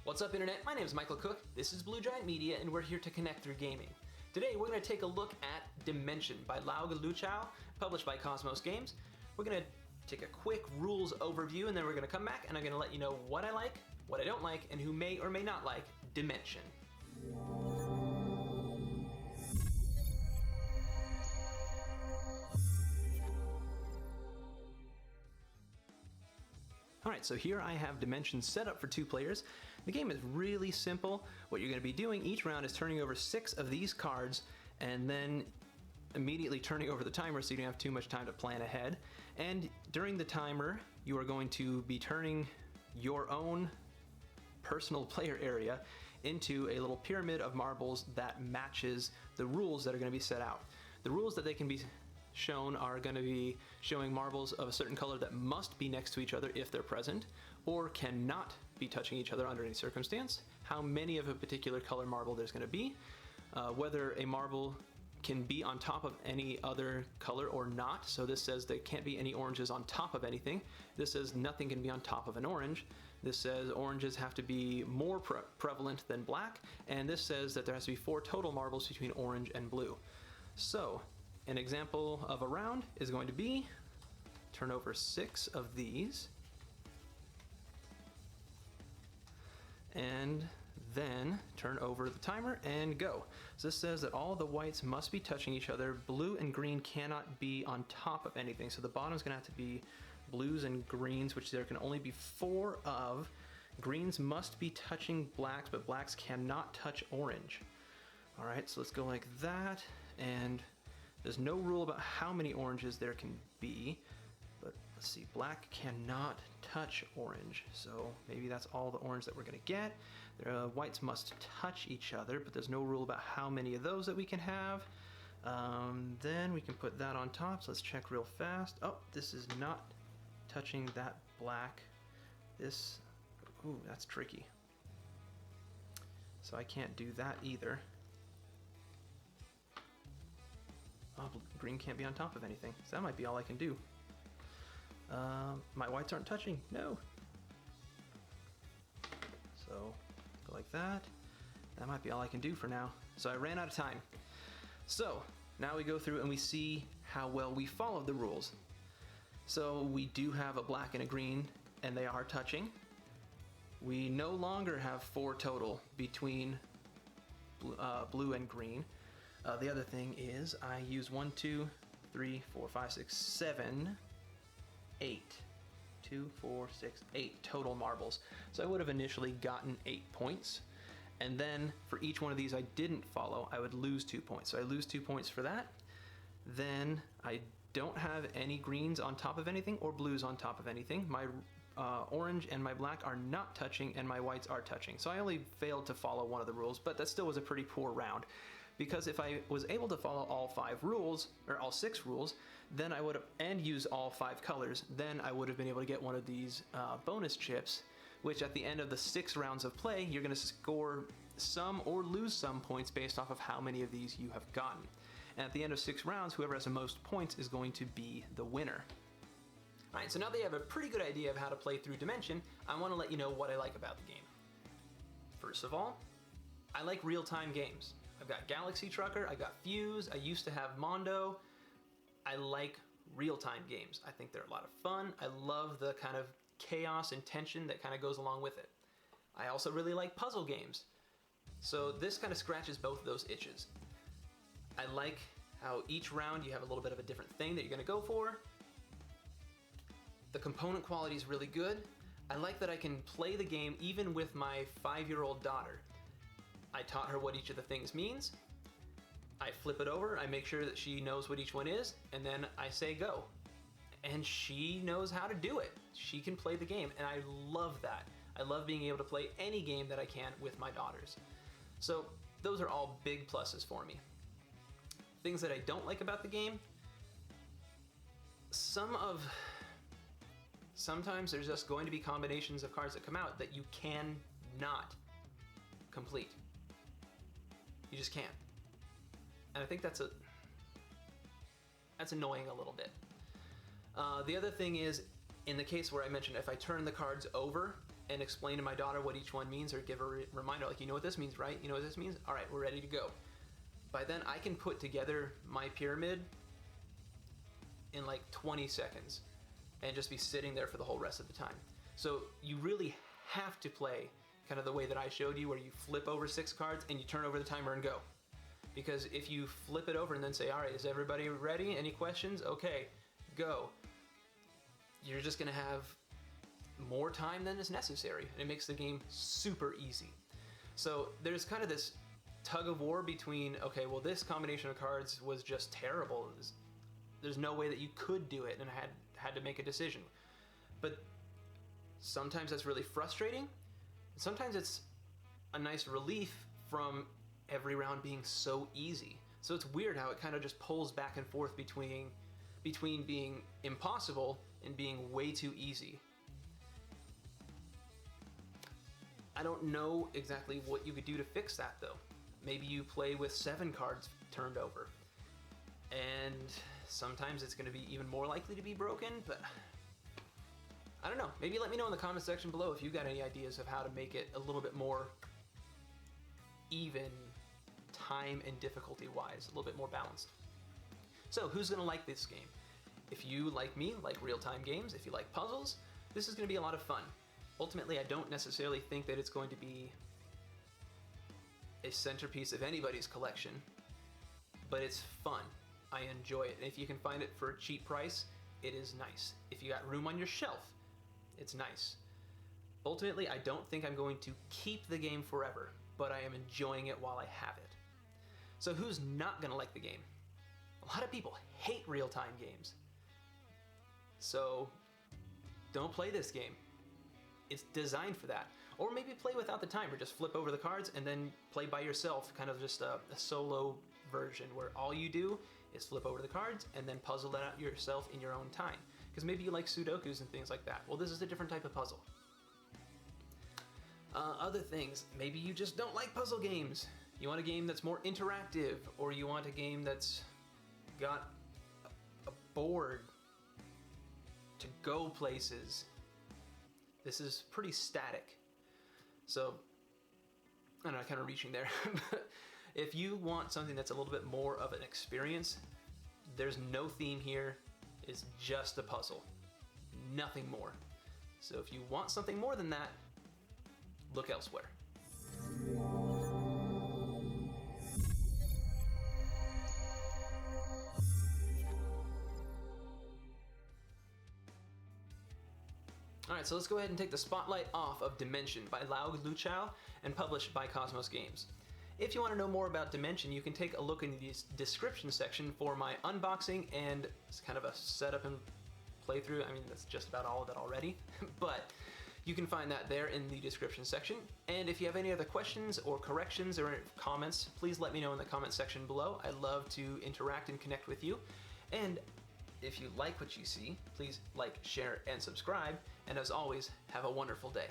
What's up, Internet? My name is Michael Cook, this is Blue Giant Media, and we're here to connect through gaming. Today, we're going to take a look at Dimension by Lao Luchao, published by Cosmos Games. We're going to take a quick rules overview, and then we're going to come back, and I'm going to let you know what I like, what I don't like, and who may or may not like Dimension. Alright, so here I have Dimension set up for 2 players. The game is really simple. What you're going to be doing each round is turning over 6 of these cards and then immediately turning over the timer so you don't have too much time to plan ahead. And during the timer, you are going to be turning your own personal player area into a little pyramid of marbles that matches the rules that are going to be set out. The rules that they can be shown are going to be showing marbles of a certain color that must be next to each other if they're present, or cannot be touching each other under any circumstance, how many of a particular color marble there's going to be, whether a marble can be on top of any other color or not. So this says there can't be any oranges on top of anything. This says nothing can be on top of an orange. This says oranges have to be more prevalent than black, and this says that there has to be 4 total marbles between orange and blue. So an example of a round is going to be turn over 6 of these and then turn over the timer and go. So this says that all the whites must be touching each other. Blue and green cannot be on top of anything. So the bottom is going to have to be blues and greens, which there can only be 4 of. Greens must be touching blacks, but blacks cannot touch orange. All right, so let's go like that. And there's no rule about how many oranges there can be, but let's see, black cannot touch orange, so maybe that's all the orange that we're gonna get. Whites must touch each other, but there's no rule about how many of those that we can have. Then we can put that on top, so let's check real fast. Oh, this is not touching that black. This, ooh, that's tricky. So I can't do that either. Oh, green can't be on top of anything, so that might be all I can do. My whites aren't touching, no. So, go like that. That might be all I can do for now. So I ran out of time. So, now we go through and we see how well we followed the rules. So we do have a black and a green, and they are touching. We no longer have 4 total between blue and green. The other thing is I use 1, 2, 3, 4, 5, 6, 7, 8. 2, 4, 6, 8 total marbles. So I would have initially gotten 8 points. And then for each one of these I didn't follow, I would lose 2 points. So I lose 2 points for that. Then I don't have any greens on top of anything or blues on top of anything. My orange and my black are not touching, and my whites are touching. So I only failed to follow one of the rules, but that still was a pretty poor round. Because if I was able to follow all 5 rules, or all 6 rules, then I would have, and use all 5 colors, then I would have been able to get one of these bonus chips, which at the end of the 6 rounds of play, you're going to score some or lose some points based off of how many of these you have gotten. And at the end of 6 rounds, whoever has the most points is going to be the winner. Alright, so now that you have a pretty good idea of how to play through Dimension, I want to let you know what I like about the game. First of all, I like real-time games. I've got Galaxy Trucker, I got Fuse, I used to have Mondo. I like real-time games. I think they're a lot of fun. I love the kind of chaos and tension that kind of goes along with it. I also really like puzzle games. So this kind of scratches both of those itches. I like how each round you have a little bit of a different thing that you're gonna go for. The component quality is really good. I like that I can play the game even with my 5-year-old daughter. I taught her what each of the things means. I flip it over, I make sure that she knows what each one is, and then I say go. And she knows how to do it. She can play the game, and I love that. I love being able to play any game that I can with my daughters. So those are all big pluses for me. Things that I don't like about the game, sometimes there's just going to be combinations of cards that come out that you cannot complete. You just can't. And I think that's annoying a little bit. The other thing is, in the case where I mentioned if I turn the cards over, and explain to my daughter what each one means, or give a reminder like, you know what this means, right? You know what this means? All right, we're ready to go. By then I can put together my pyramid in like 20 seconds and just be sitting there for the whole rest of the time. So you really have to play kind of the way that I showed you, where you flip over 6 cards and you turn over the timer and go. Because if you flip it over and then say, all right, is everybody ready? Any questions? Okay, go. You're just gonna have more time than is necessary, and it makes the game super easy. So there's kind of this tug of war between, okay, well, this combination of cards was just terrible. There's no way that you could do it, and I had to make a decision. But sometimes that's really frustrating. Sometimes it's a nice relief from every round being so easy. So it's weird how it kind of just pulls back and forth between being impossible and being way too easy. I don't know exactly what you could do to fix that though. Maybe you play with 7 cards turned over, and sometimes it's going to be even more likely to be broken, but I don't know. Maybe let me know in the comment section below if you've got any ideas of how to make it a little bit more even time and difficulty wise, a little bit more balanced. So who's going to like this game? If you, like me, like real-time games, if you like puzzles, this is going to be a lot of fun. Ultimately, I don't necessarily think that it's going to be a centerpiece of anybody's collection, but it's fun. I enjoy it. And if you can find it for a cheap price, it is nice. If you got room on your shelf, it's nice. Ultimately, I don't think I'm going to keep the game forever, but I am enjoying it while I have it. So who's not going to like the game? A lot of people hate real-time games. So don't play this game. It's designed for that. Or maybe play without the timer, just flip over the cards and then play by yourself, kind of just a solo version where all you do is flip over the cards and then puzzle that out yourself in your own time. Because maybe you like Sudokus and things like that. Well, this is a different type of puzzle. Other things, maybe you just don't like puzzle games. You want a game that's more interactive, or you want a game that's got a board to go places. This is pretty static. So, I don't know, kind of reaching there. But if you want something that's a little bit more of an experience, there's no theme here. It's just a puzzle. Nothing more. So if you want something more than that, look elsewhere. Alright, so let's go ahead and take the spotlight off of Dimension by Lao Luchao and published by Cosmos Games. If you want to know more about Dimension, you can take a look in the description section for my unboxing and it's kind of a setup and playthrough. I mean, that's just about all of it already, but you can find that there in the description section. And if you have any other questions or corrections or comments, please let me know in the comment section below. I love to interact and connect with you. And if you like what you see, please like, share, and subscribe. And as always, have a wonderful day.